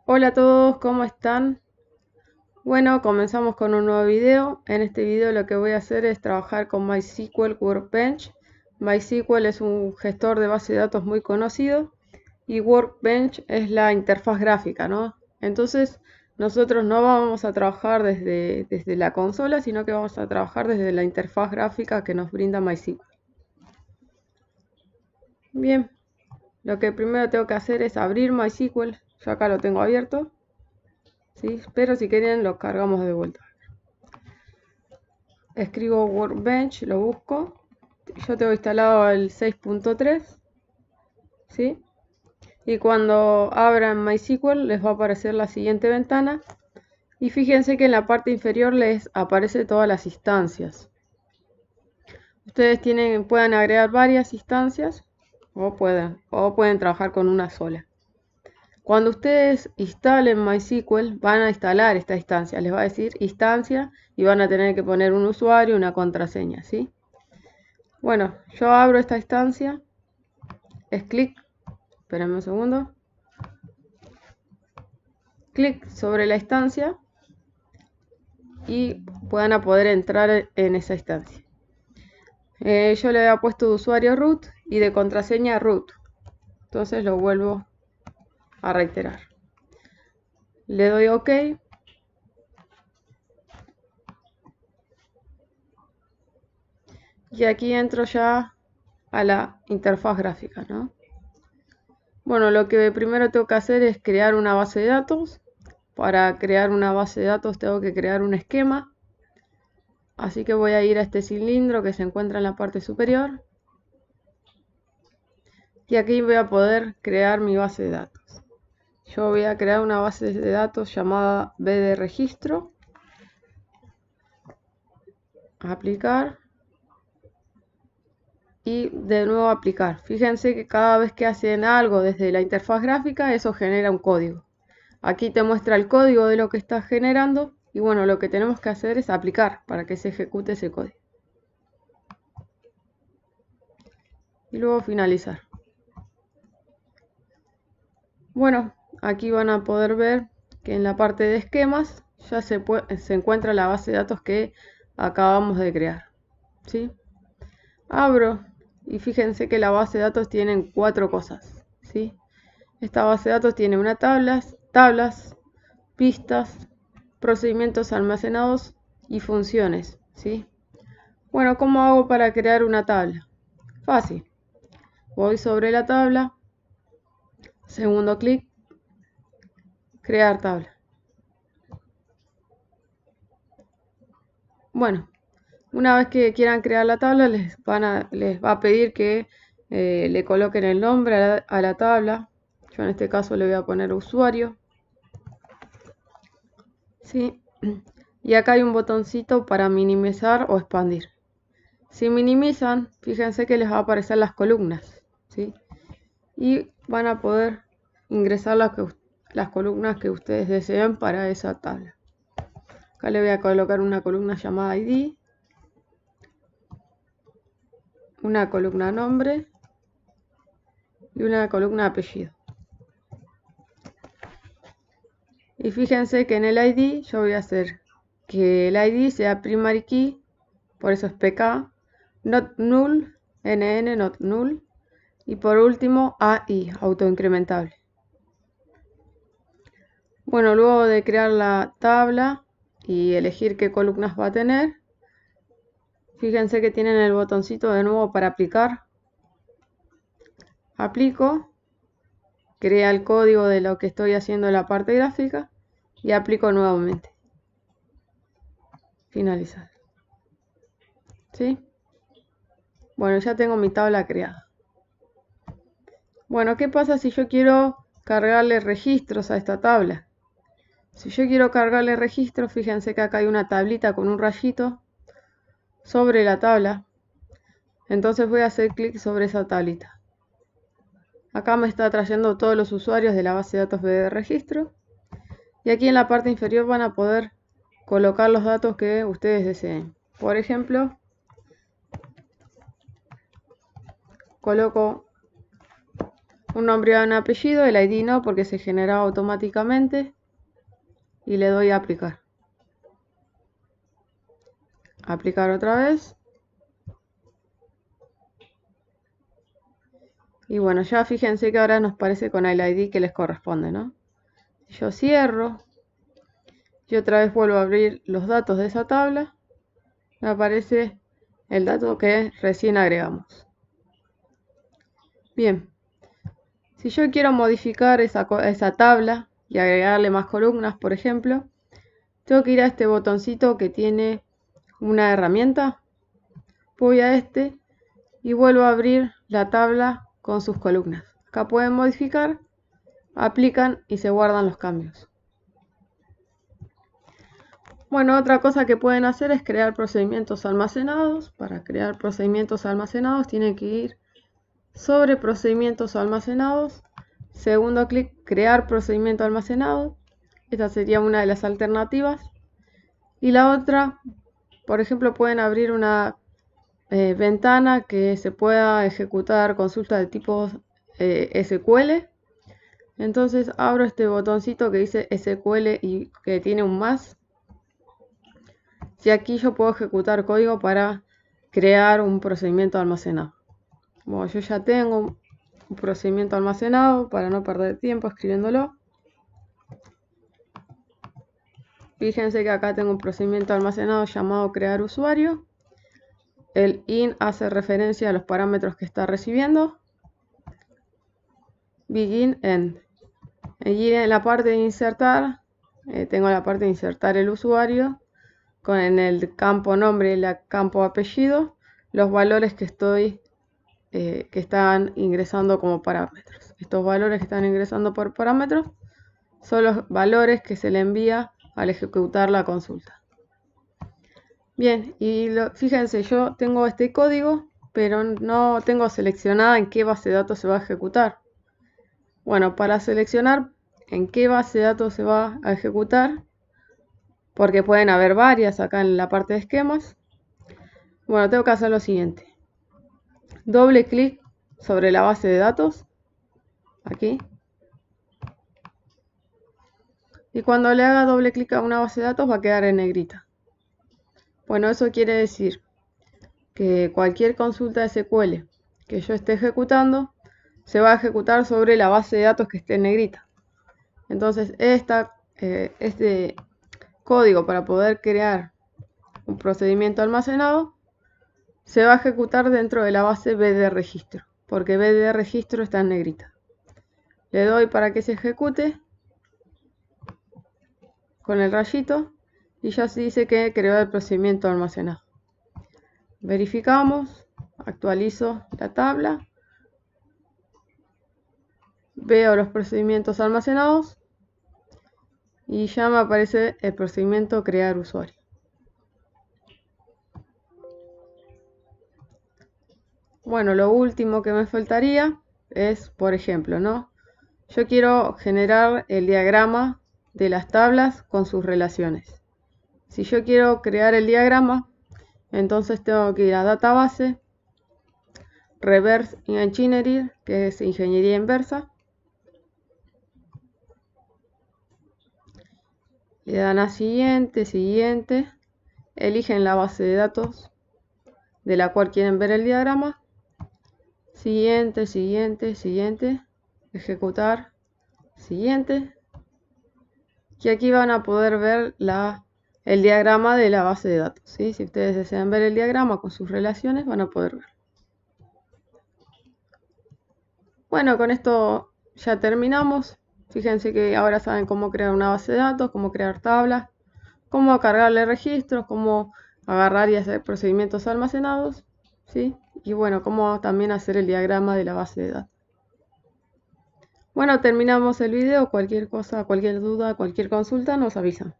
Hola a todos, ¿cómo están? Bueno, comenzamos con un nuevo video. En este video lo que voy a hacer es trabajar con MySQL Workbench. MySQL es un gestor de base de datos muy conocido y Workbench es la interfaz gráfica, ¿no? Entonces, nosotros no vamos a trabajar desde la consola, sino que vamos a trabajar desde la interfaz gráfica que nos brinda MySQL. Bien, lo que primero tengo que hacer es abrir MySQL. Yo acá lo tengo abierto, ¿sí? Pero si quieren lo cargamos de vuelta. Escribo Workbench, lo busco. Yo tengo instalado el 6.3, ¿sí? Y cuando abran MySQL les va a aparecer la siguiente ventana. Y fíjense que en la parte inferior les aparece todas las instancias. Ustedes pueden agregar varias instancias o pueden trabajar con una sola. Cuando ustedes instalen MySQL van a instalar esta instancia. Les va a decir instancia y van a tener que poner un usuario y una contraseña, ¿sí? Bueno, yo abro esta instancia, es clic, espérenme un segundo, clic sobre la instancia y van a poder entrar en esa instancia. Yo le había puesto de usuario root y de contraseña root, entonces lo vuelvo a reiterar. Le doy OK y aquí entro ya a la interfaz gráfica, ¿no? Bueno, lo que primero tengo que hacer es crear una base de datos. Para crear una base de datos tengo que crear un esquema. Así que voy a ir a este cilindro que se encuentra en la parte superior. Y aquí voy a poder crear mi base de datos. Yo voy a crear una base de datos llamada B de registro. Aplicar. Y de nuevo aplicar. Fíjense que cada vez que hacen algo desde la interfaz gráfica, eso genera un código. Aquí te muestra el código de lo que estás generando. Y bueno, lo que tenemos que hacer es aplicar para que se ejecute ese código. Y luego finalizar. Bueno, aquí van a poder ver que en la parte de esquemas ya se encuentra la base de datos que acabamos de crear, ¿sí? Abro y fíjense que la base de datos tiene 4 cosas, ¿sí? Esta base de datos tiene tablas, pistas, procedimientos almacenados y funciones, ¿sí? Bueno, ¿cómo hago para crear una tabla? Fácil. Voy sobre la tabla, segundo clic, crear tabla. Bueno, una vez que quieran crear la tabla, les va a pedir que le coloquen el nombre a la tabla. Yo en este caso le voy a poner usuario. ¿Sí? Y acá hay un botoncito para minimizar o expandir. Si minimizan, fíjense que les va a aparecer las columnas, ¿sí? Y van a poder ingresar las columnas que ustedes deseen para esa tabla. Acá le voy a colocar una columna llamada ID, una columna nombre y una columna apellido. Y fíjense que en el ID yo voy a hacer que el ID sea primary key, por eso es PK, not null, NN not null, y por último AI, autoincrementable. Bueno, luego de crear la tabla y elegir qué columnas va a tener, fíjense que tienen el botoncito de nuevo para aplicar. Aplico, crea el código de lo que estoy haciendo en la parte gráfica y aplico nuevamente. Finalizar. ¿Sí? Bueno, ya tengo mi tabla creada. Bueno, ¿qué pasa si yo quiero cargarle registros a esta tabla? Si yo quiero cargarle registros, fíjense que acá hay una tablita con un rayito sobre la tabla. Entonces voy a hacer clic sobre esa tablita. Acá me está trayendo todos los usuarios de la base de datos de registro. Y aquí en la parte inferior van a poder colocar los datos que ustedes deseen. Por ejemplo, coloco un nombre y un apellido, el ID no porque se genera automáticamente y le doy a aplicar. Aplicar otra vez. Y bueno, ya fíjense que ahora nos parece con el ID que les corresponde, ¿no? Yo cierro. Y otra vez vuelvo a abrir los datos de esa tabla. Me aparece el dato que recién agregamos. Bien. Si yo quiero modificar esa tabla y agregarle más columnas, por ejemplo, tengo que ir a este botoncito que tiene una herramienta. Voy a este y vuelvo a abrir la tabla con sus columnas. Acá pueden modificar, aplican y se guardan los cambios. Bueno, otra cosa que pueden hacer es crear procedimientos almacenados. Para crear procedimientos almacenados tienen que ir sobre procedimientos almacenados. Segundo clic, crear procedimiento almacenado. Esta sería una de las alternativas. Y la otra, por ejemplo, pueden abrir una ventana que se pueda ejecutar consulta de tipo SQL. Entonces abro este botoncito que dice SQL y que tiene un más. Y aquí yo puedo ejecutar código para crear un procedimiento almacenado. Bueno, yo ya tengo un procedimiento almacenado para no perder tiempo escribiéndolo. Fíjense que acá tengo un procedimiento almacenado llamado crear usuario. El in hace referencia a los parámetros que está recibiendo. Begin, end. Allí en la parte de insertar, tengo la parte de insertar el usuario con en el campo nombre y el campo apellido los valores que están ingresando como parámetros. Estos valores que están ingresando por parámetros son los valores que se le envía al ejecutar la consulta. Bien, y fíjense, yo tengo este código, pero no tengo seleccionada en qué base de datos se va a ejecutar. Bueno, para seleccionar en qué base de datos se va a ejecutar, porque pueden haber varias acá en la parte de esquemas, bueno, tengo que hacer lo siguiente. Doble clic sobre la base de datos, aquí. Y cuando le haga doble clic a una base de datos va a quedar en negrita. Bueno, eso quiere decir que cualquier consulta SQL que yo esté ejecutando se va a ejecutar sobre la base de datos que esté en negrita. Entonces, este código para poder crear un procedimiento almacenado se va a ejecutar dentro de la base BD registro, porque BD registro está en negrita. Le doy para que se ejecute con el rayito y ya se dice que creó el procedimiento almacenado. Verificamos, actualizo la tabla, veo los procedimientos almacenados y ya me aparece el procedimiento crear usuario. Bueno, lo último que me faltaría es, por ejemplo, ¿no? Yo quiero generar el diagrama de las tablas con sus relaciones. Si yo quiero crear el diagrama, entonces tengo que ir a database, reverse engineering, que es ingeniería inversa. Le dan a siguiente, siguiente, eligen la base de datos de la cual quieren ver el diagrama. Siguiente, siguiente, siguiente, ejecutar, siguiente. Y aquí van a poder ver el diagrama de la base de datos, ¿sí? Si ustedes desean ver el diagrama con sus relaciones, van a poder ver. Bueno, con esto ya terminamos. Fíjense que ahora saben cómo crear una base de datos, cómo crear tablas, cómo cargarle registros, cómo agarrar y hacer procedimientos almacenados, ¿sí? Y bueno, cómo también hacer el diagrama de la base de datos. Bueno, terminamos el video. Cualquier cosa, cualquier duda, cualquier consulta nos avisan.